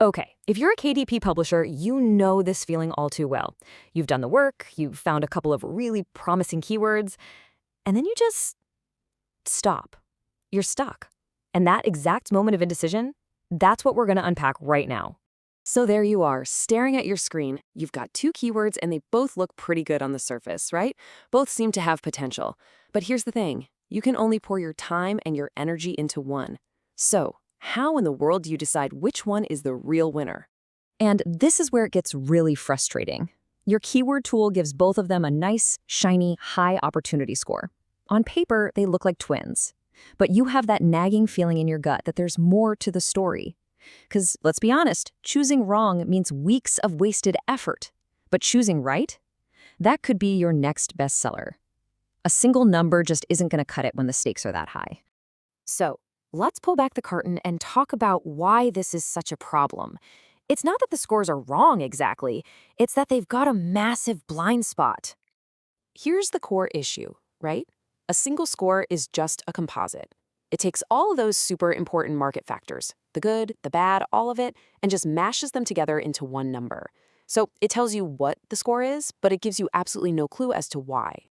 Okay, if you're a KDP publisher, you know this feeling all too well. You've done the work, you've found a couple of really promising keywords, and then you just stop. You're stuck. And that exact moment of indecision, that's what we're going to unpack right now. So there you are, staring at your screen. You've got two keywords and they both look pretty good on the surface, right? Both seem to have potential. But here's the thing, you can only pour your time and your energy into one. So, how in the world do you decide which one is the real winner? And this is where it gets really frustrating. Your keyword tool gives both of them a nice, shiny, high opportunity score. On paper, they look like twins. But you have that nagging feeling in your gut that there's more to the story. Because, let's be honest, choosing wrong means weeks of wasted effort. But choosing right? That could be your next bestseller. A single number just isn't going to cut it when the stakes are that high. So, let's pull back the curtain and talk about why this is such a problem. It's not that the scores are wrong exactly, it's that they've got a massive blind spot. Here's the core issue, right? A single score is just a composite. It takes all of those super important market factors, the good, the bad, all of it, and just mashes them together into one number. So it tells you what the score is, but it gives you absolutely no clue as to why.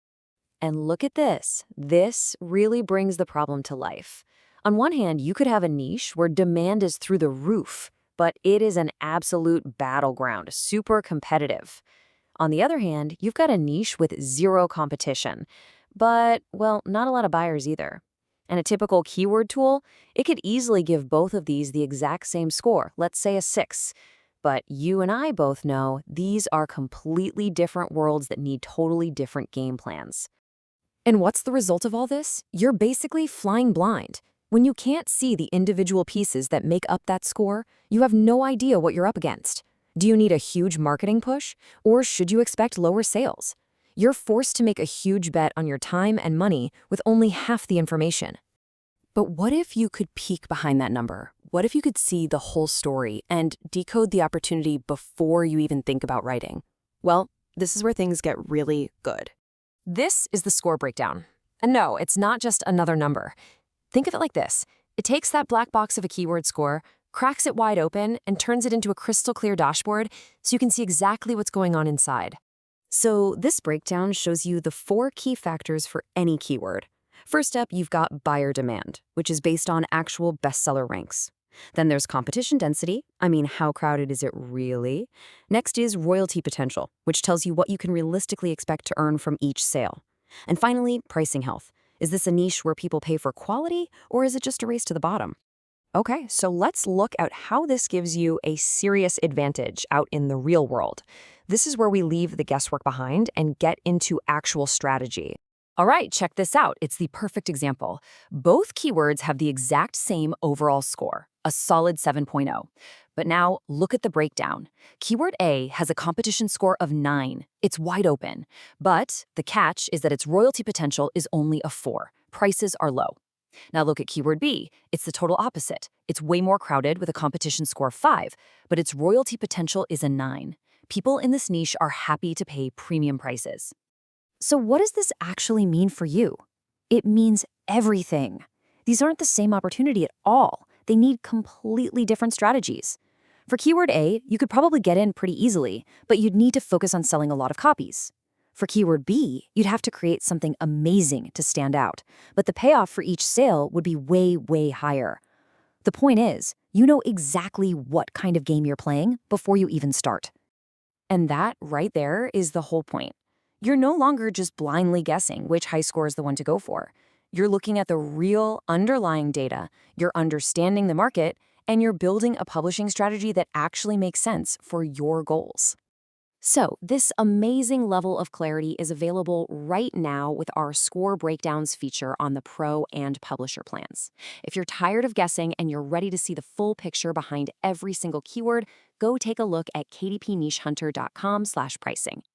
And look at this. This really brings the problem to life. On one hand, you could have a niche where demand is through the roof, but it is an absolute battleground, super competitive. On the other hand, you've got a niche with zero competition, but, well, not a lot of buyers either. And a typical keyword tool, it could easily give both of these the exact same score, let's say a 6. But you and I both know these are completely different worlds that need totally different game plans. And what's the result of all this? You're basically flying blind. When you can't see the individual pieces that make up that score, you have no idea what you're up against. Do you need a huge marketing push, or should you expect lower sales? You're forced to make a huge bet on your time and money with only half the information. But what if you could peek behind that number? What if you could see the whole story and decode the opportunity before you even think about writing? Well, this is where things get really good. This is the score breakdown. And no, it's not just another number. Think of it like this. It takes that black box of a keyword score, cracks it wide open, and turns it into a crystal clear dashboard so you can see exactly what's going on inside. So this breakdown shows you the 4 key factors for any keyword. First up, you've got buyer demand, which is based on actual bestseller ranks. Then there's competition density. I mean, how crowded is it really? Next is royalty potential, which tells you what you can realistically expect to earn from each sale. And finally, pricing health. Is this a niche where people pay for quality, or is it just a race to the bottom? Okay, so let's look at how this gives you a serious advantage out in the real world. This is where we leave the guesswork behind and get into actual strategy. All right, check this out. It's the perfect example. Both keywords have the exact same overall score, a solid 7.0. But now look at the breakdown. Keyword A has a competition score of 9. It's wide open. But the catch is that its royalty potential is only a 4. Prices are low. Now look at keyword B. It's the total opposite. It's way more crowded with a competition score of 5, but its royalty potential is a 9. People in this niche are happy to pay premium prices. So what does this actually mean for you? It means everything. These aren't the same opportunity at all. They need completely different strategies. For keyword A, you could probably get in pretty easily, but you'd need to focus on selling a lot of copies. For keyword B, you'd have to create something amazing to stand out, but the payoff for each sale would be way, way higher. The point is, you know exactly what kind of game you're playing before you even start. And that right there is the whole point. You're no longer just blindly guessing which high score is the one to go for. You're looking at the real underlying data, you're understanding the market, and you're building a publishing strategy that actually makes sense for your goals. So this amazing level of clarity is available right now with our score breakdowns feature on the Pro and Publisher plans. If you're tired of guessing and you're ready to see the full picture behind every single keyword, go take a look at kdpnichehunter.com/pricing.